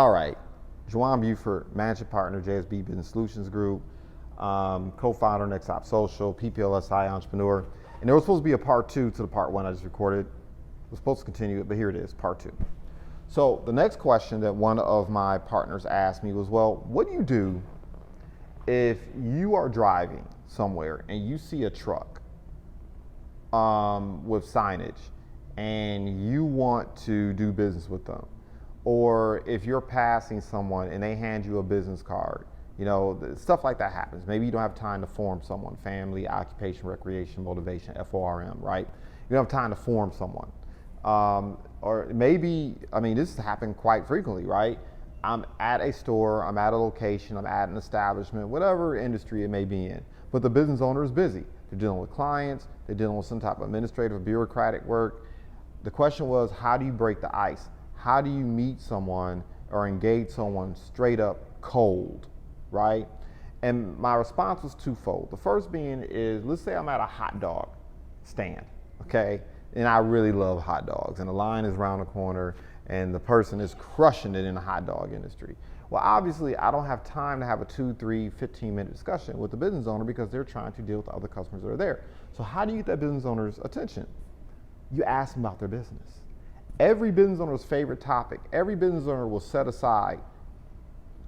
All right, JuJuan Buford, managing partner, JSB Business Solutions Group, co-founder, Next Stop Social, PPLSI entrepreneur. And there was supposed to be a part 2 to the part 1 I just recorded. It was supposed to continue it, but here it is, part 2. So the next question that one of my partners asked me was, well, what do you do if you are driving somewhere and you see a truck with signage and you want to do business with them? Or if you're passing someone and they hand you a business card, you know, stuff like that happens. Maybe you don't have time to form someone, family, occupation, recreation, motivation, FORM, right? You don't have time to form someone. Or maybe, I mean, this has happened quite frequently, right? I'm at a store, I'm at a location, I'm at an establishment, whatever industry it may be in, but the business owner is busy. They're dealing with clients, they're dealing with some type of administrative, bureaucratic work. The question was, how do you break the ice? How do you meet someone or engage someone straight up cold, right? And my response was twofold. The first being is, let's say I'm at a hot dog stand, okay? And I really love hot dogs, and the line is around the corner, and the person is crushing it in the hot dog industry. Well, obviously, I don't have time to have a 2, 3, 15-minute discussion with the business owner because they're trying to deal with the other customers that are there. So how do you get that business owner's attention? You ask them about their business. Every business owner's favorite topic, every business owner will set aside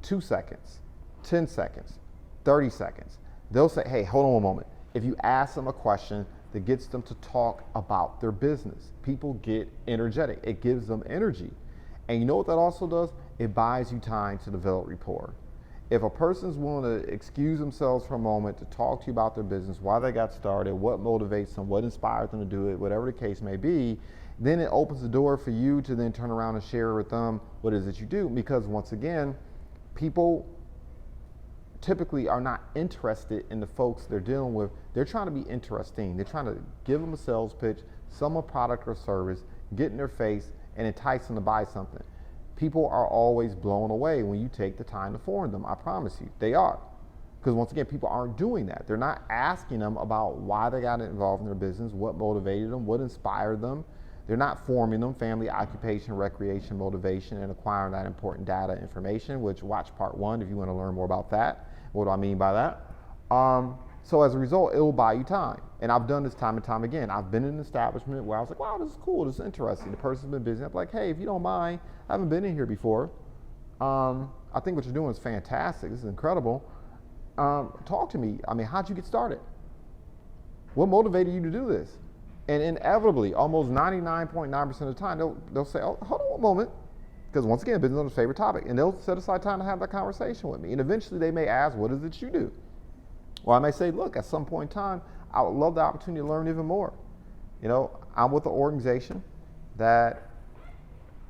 2 seconds, 10 seconds, 30 seconds. They'll say, hey, hold on a moment. If you ask them a question that gets them to talk about their business, people get energetic. It gives them energy. And you know what that also does? It buys you time to develop rapport. If a person's willing to excuse themselves for a moment to talk to you about their business, why they got started, what motivates them, what inspires them to do it, whatever the case may be, then it opens the door for you to then turn around and share with them what it is that you do. Because once again, people typically are not interested in the folks they're dealing with. They're trying to be interesting. They're trying to give them a sales pitch, sell a product or service, get in their face, and entice them to buy something. People are always blown away when you take the time to form them. I promise you, they are. Because once again, people aren't doing that. They're not asking them about why they got involved in their business, what motivated them, what inspired them. They're not forming them, family, occupation, recreation, motivation, and acquiring that important data information, which watch part 1 if you want to learn more about that. What do I mean by that? So as a result, it will buy you time. And I've done this time and time again. I've been in an establishment where I was like, wow, this is cool, this is interesting. The person's been busy. I'm like, hey, if you don't mind, I haven't been in here before. I think what you're doing is fantastic. This is incredible. Talk to me. I mean, how'd you get started? What motivated you to do this? And inevitably, almost 99.9% of the time, they'll say, oh, hold on a moment. Because once again, business owner's favorite topic. And they'll set aside time to have that conversation with me. And eventually they may ask, what is it you do? Or I may say, look, at some point in time, I would love the opportunity to learn even more. You know, I'm with an organization that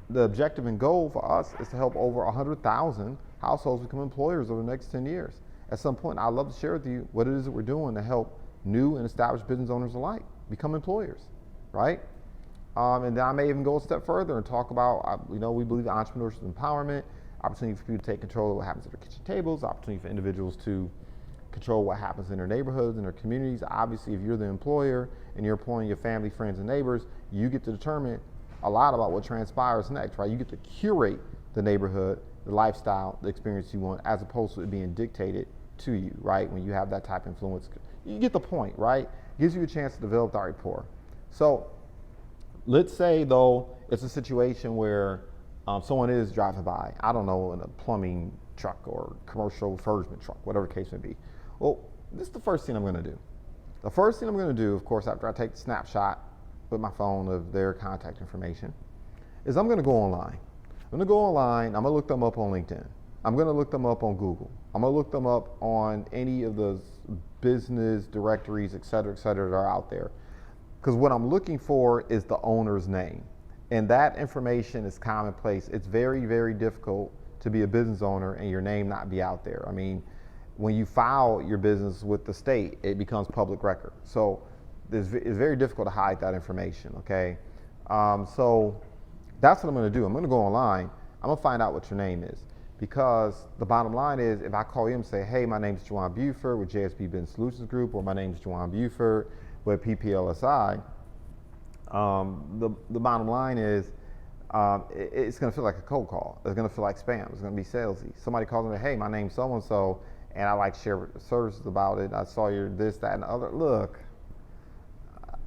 the objective and goal for us is to help over 100,000 households become employers over the next 10 years. At some point, I'd love to share with you what it is that we're doing to help new and established business owners alike become employers, right? And then I may even go a step further and talk about, you know, we believe in entrepreneurship empowerment, opportunity for people to take control of what happens at their kitchen tables, opportunity for individuals to control what happens in their neighborhoods and their communities. Obviously, if you're the employer and you're employing your family, friends, and neighbors, you get to determine a lot about what transpires next, right? You get to curate the neighborhood, the lifestyle, the experience you want, as opposed to it being dictated to you, right? When you have that type of influence, you get the point, right? Gives you a chance to develop that rapport. So let's say, though, it's a situation where someone is driving by, I don't know, in a plumbing truck or commercial refurbishment truck, whatever the case may be. Well, this is the first thing I'm going to do. The first thing I'm going to do, of course, after I take the snapshot with my phone of their contact information, is I'm going to go online. I'm going to go online, I'm going to look them up on LinkedIn. I'm going to look them up on Google. I'm going to look them up on any of those business directories, et cetera, that are out there. Because what I'm looking for is the owner's name. And that information is commonplace. It's very, very difficult to be a business owner and your name not be out there. I mean, when you file your business with the state, it becomes public record. So it's very difficult to hide that information, okay? So that's what I'm going to do. I'm going to go online. I'm going to find out what your name is. Because the bottom line is, if I call you and say, hey, my name is JuJuan Buford with JSB Business Solutions Group, or my name is JuJuan Buford with PPLSI, the bottom line is, it's going to feel like a cold call. It's going to feel like spam. It's going to be salesy. Somebody calls me, hey, my name's so-and-so, and I like to share services about it. I saw your this, that, and the other. Look,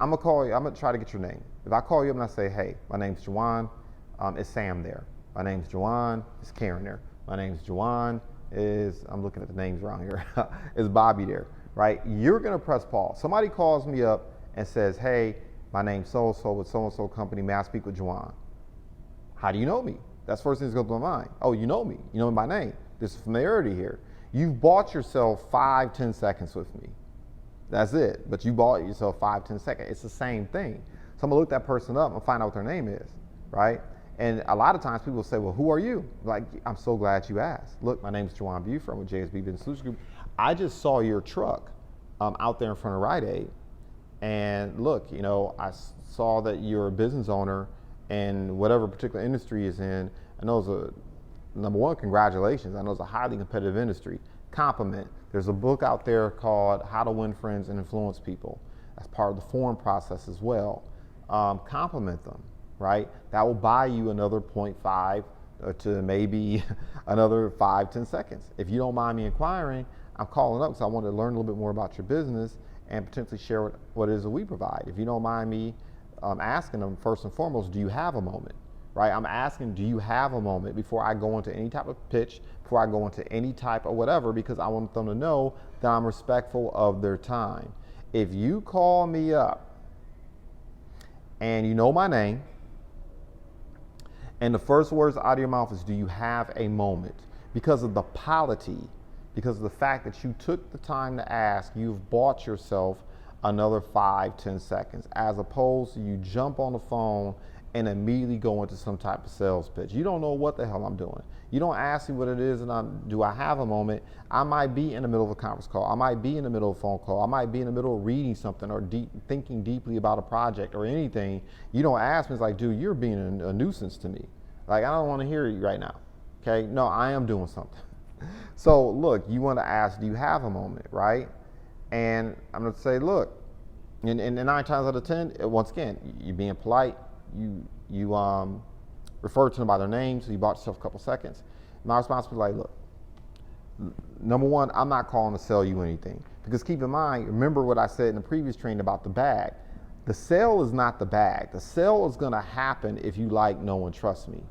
I'm going to call you. I'm going to try to get your name. If I call you up and I say, hey, my name's JuJuan, it's Sam there. My name's JuJuan, it's Karen there. My name's JuJuan, I'm looking at the names around here, is Bobby there, right? You're going to press pause. Somebody calls me up and says, hey, my name's so-and-so with so-and-so company. May I speak with JuJuan? How do you know me? That's the first thing that goes to my mind. Oh, you know me. You know me by name. There's familiarity here. You've bought yourself 5-10 seconds with me. That's it. But you bought yourself 5-10 seconds. It's the same thing. So I'm going to look that person up and find out what their name is, right? And a lot of times people say, well, who are you? Like, I'm so glad you asked. Look, my name is JuJuan Buford. I'm with JSB Business Solutions Group. I just saw your truck out there in front of Rite Aid. And look, you know, I saw that you're a business owner and whatever particular industry is in. I know it's number one, congratulations. I know it's a highly competitive industry. Compliment. There's a book out there called How to Win Friends and Influence People. That's part of the form process as well. Compliment them, right? That will buy you another 0.5 to maybe another 5-10 seconds. If you don't mind me inquiring, I'm calling up because I want to learn a little bit more about your business and potentially share what it is that we provide. If you don't mind me asking them, first and foremost, do you have a moment? Right? I'm asking, do you have a moment before I go into any type of pitch, before I go into any type of whatever, because I want them to know that I'm respectful of their time. If you call me up and you know my name, and the first words out of your mouth is, do you have a moment? Because of the polity, because of the fact that you took the time to ask, you've bought yourself another 5-10 seconds, as opposed to you jump on the phone and immediately go into some type of sales pitch. You don't know what the hell I'm doing. You don't ask me what it is and do I have a moment. I might be in the middle of a conference call. I might be in the middle of a phone call. I might be in the middle of reading something or thinking deeply about a project or anything. You don't ask me, it's like, dude, you're being a nuisance to me. Like, I don't want to hear you right now. Okay? No, I am doing something. So look, you want to ask, do you have a moment, right? And I'm going to say, look, and 9 times out of 10, once again, you're being polite. You refer to them by their name, so you bought yourself a couple seconds. My response was like, look, number one, I'm not calling to sell you anything. Because keep in mind, remember what I said in the previous training about the bag. The sale is not the bag. The sale is going to happen if you like, know, and trust me.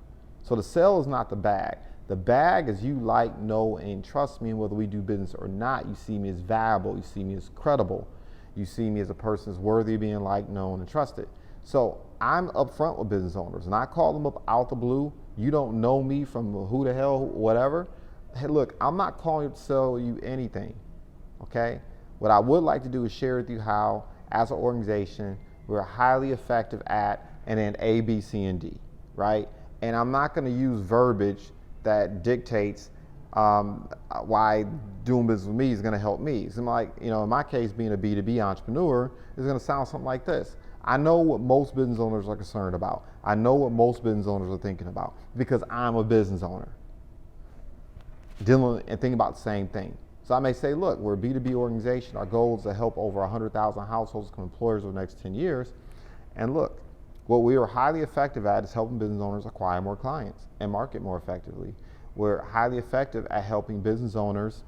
So the sale is not the bag. The bag is you like, know, and trust me, and whether we do business or not, you see me as valuable, you see me as credible, you see me as a person that's worthy of being liked, known, and trusted. So I'm upfront with business owners, and I call them up out the blue. You don't know me from who the hell, whatever. Hey, look, I'm not calling you to sell you anything, okay? What I would like to do is share with you how, as an organization, we're highly effective at, and then A, B, C, and D, right? And I'm not going to use verbiage that dictates why doing business with me is going to help me. So like, you know, in my case, being a B2B entrepreneur is going to sound something like this. I know what most business owners are concerned about. I know what most business owners are thinking about because I'm a business owner. Dealing and thinking about the same thing. So I may say, look, we're a B2B organization. Our goal is to help over 100,000 households become employers over the next 10 years. And look, what we are highly effective at is helping business owners acquire more clients and market more effectively. We're highly effective at helping business owners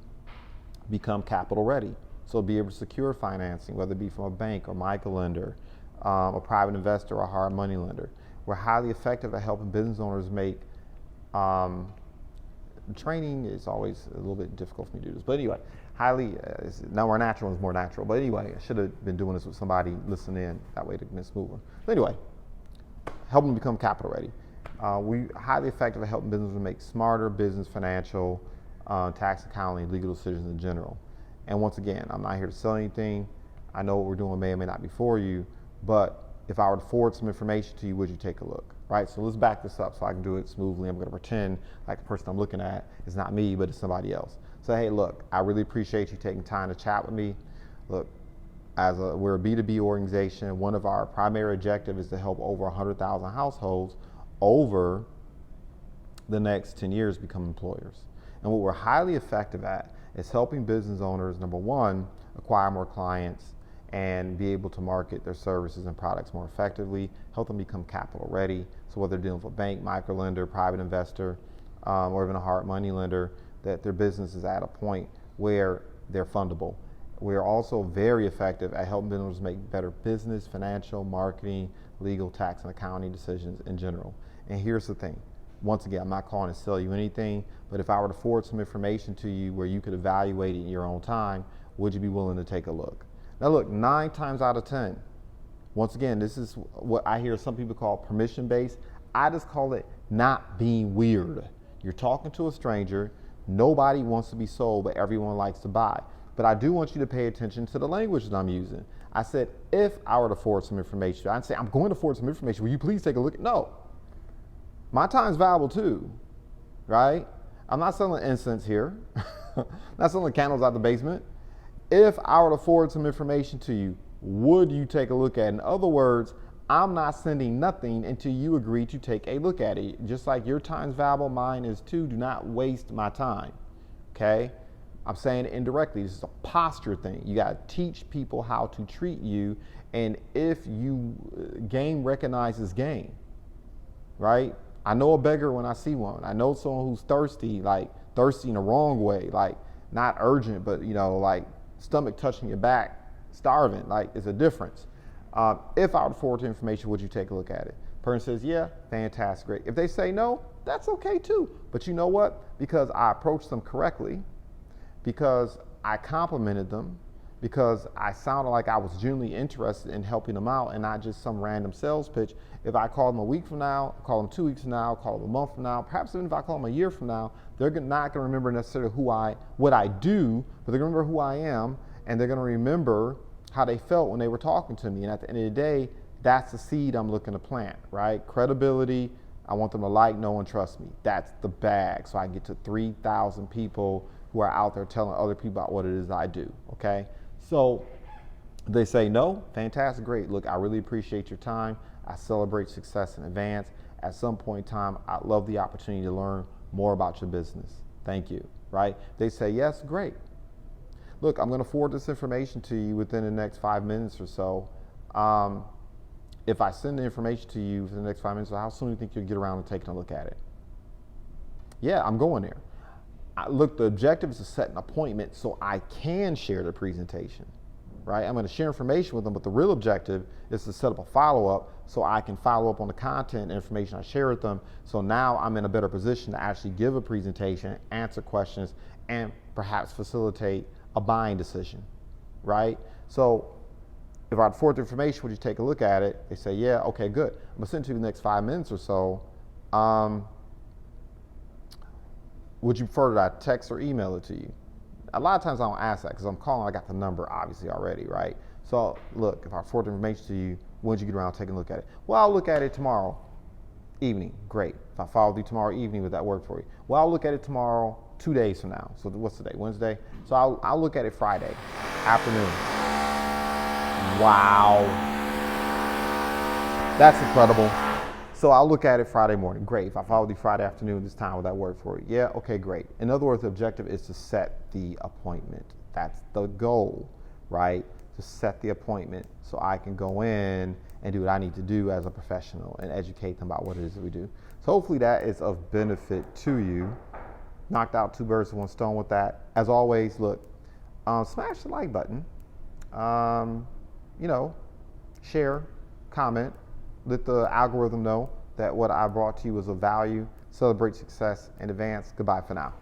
become capital ready. So be able to secure financing, whether it be from a bank or microlender, a private investor or a hard money lender. We're highly effective at helping business owners make training is always a little bit difficult for me to do this. But anyway, now our natural is more natural. But anyway, I should have been doing this with somebody listening in. That way to get this moving. But anyway, help them become capital ready. We highly effective at helping businesses make smarter business, financial, tax, accounting, legal decisions in general. And once again, I'm not here to sell anything. I know what we're doing may or may not be for you, but if I were to forward some information to you, would you take a look? Right? So let's back this up so I can do it smoothly. I'm going to pretend like the person I'm looking at is not me, but it's somebody else. So hey, look, I really appreciate you taking time to chat with me. Look, we're a B2B organization. One of our primary objectives is to help over 100,000 households over the next 10 years become employers. And what we're highly effective at is helping business owners, number one, acquire more clients and be able to market their services and products more effectively, help them become capital ready. So whether they're dealing with a bank, microlender, private investor, or even a hard money lender, that their business is at a point where they're fundable. We're also very effective at helping businesses make better business, financial, marketing, legal, tax, and accounting decisions in general. And here's the thing. Once again, I'm not calling to sell you anything, but if I were to forward some information to you where you could evaluate it in your own time, would you be willing to take a look? Now look, 9 times out of 10, once again, this is what I hear some people call permission-based. I just call it not being weird. You're talking to a stranger. Nobody wants to be sold, but everyone likes to buy. But I do want you to pay attention to the language that I'm using. I said, if I were to forward some information, I'd say, I'm going to forward some information. Will you please take a look at? No. My time's valuable too, right? I'm not selling incense here. Not selling candles out the basement. If I were to forward some information to you, would you take a look at it? In other words, I'm not sending nothing until you agree to take a look at it. Just like your time's valuable, mine is too. Do not waste my time, okay? I'm saying it indirectly. This is a posture thing. You got to teach people how to treat you, and if you game recognizes game, right? I know a beggar when I see one. I know someone who's thirsty, like thirsty in the wrong way, like not urgent, but like stomach touching your back, starving. Like it's a difference. If I were to forward the information, would you take a look at it? Person says, yeah, fantastic, great. If they say no, that's okay too. But you know what? Because I approached them correctly, because I complimented them, because I sounded like I was genuinely interested in helping them out and not just some random sales pitch. If I call them a week from now, call them 2 weeks from now, call them a month from now, perhaps even if I call them a year from now, they're not going to remember necessarily what I do, but they're going to remember who I am, and they're going to remember how they felt when they were talking to me. And at the end of the day, that's the seed I'm looking to plant, right? Credibility. I want them to like, know, and trust me. That's the bag. So I get to 3,000 people who are out there telling other people about what it is I do, okay? So they say no, fantastic, great. Look, I really appreciate your time. I celebrate success in advance. At some point in time, I'd love the opportunity to learn more about your business. Thank you, right? They say yes, great. Look, I'm going to forward this information to you within the next 5 minutes or so. If I send the information to you within the next 5 minutes, how soon do you think you'll get around to taking a look at it? Yeah, I'm going there. Look, the objective is to set an appointment so I can share the presentation, right? I'm going to share information with them, but the real objective is to set up a follow-up so I can follow up on the content and information I share with them. So now I'm in a better position to actually give a presentation, answer questions, and perhaps facilitate a buying decision, right? So if I forward the information, would you take a look at it? They say, yeah, okay, good. I'm going to send it to you in the next 5 minutes or so. Would you prefer that I text or email it to you? A lot of times I don't ask that because I'm calling, I got the number obviously already, right? So look, if I forward the information to you, when did you get around taking a look at it? Well, I'll look at it tomorrow evening. Great. If I follow you tomorrow evening, would that work for you? Well, I'll look at it tomorrow, 2 days from now. So what's the day? Wednesday? So I'll look at it Friday afternoon. Wow. That's incredible. So I'll look at it Friday morning. Great. If I follow you Friday afternoon, this time, will that work for you? Yeah, okay, great. In other words, the objective is to set the appointment. That's the goal, right? To set the appointment so I can go in and do what I need to do as a professional and educate them about what it is that we do. So hopefully that is of benefit to you. Knocked out 2 birds with 1 stone with that. As always, look, smash the like button. Share, comment. Let the algorithm know that what I brought to you was of value. Celebrate success in advance. Goodbye for now.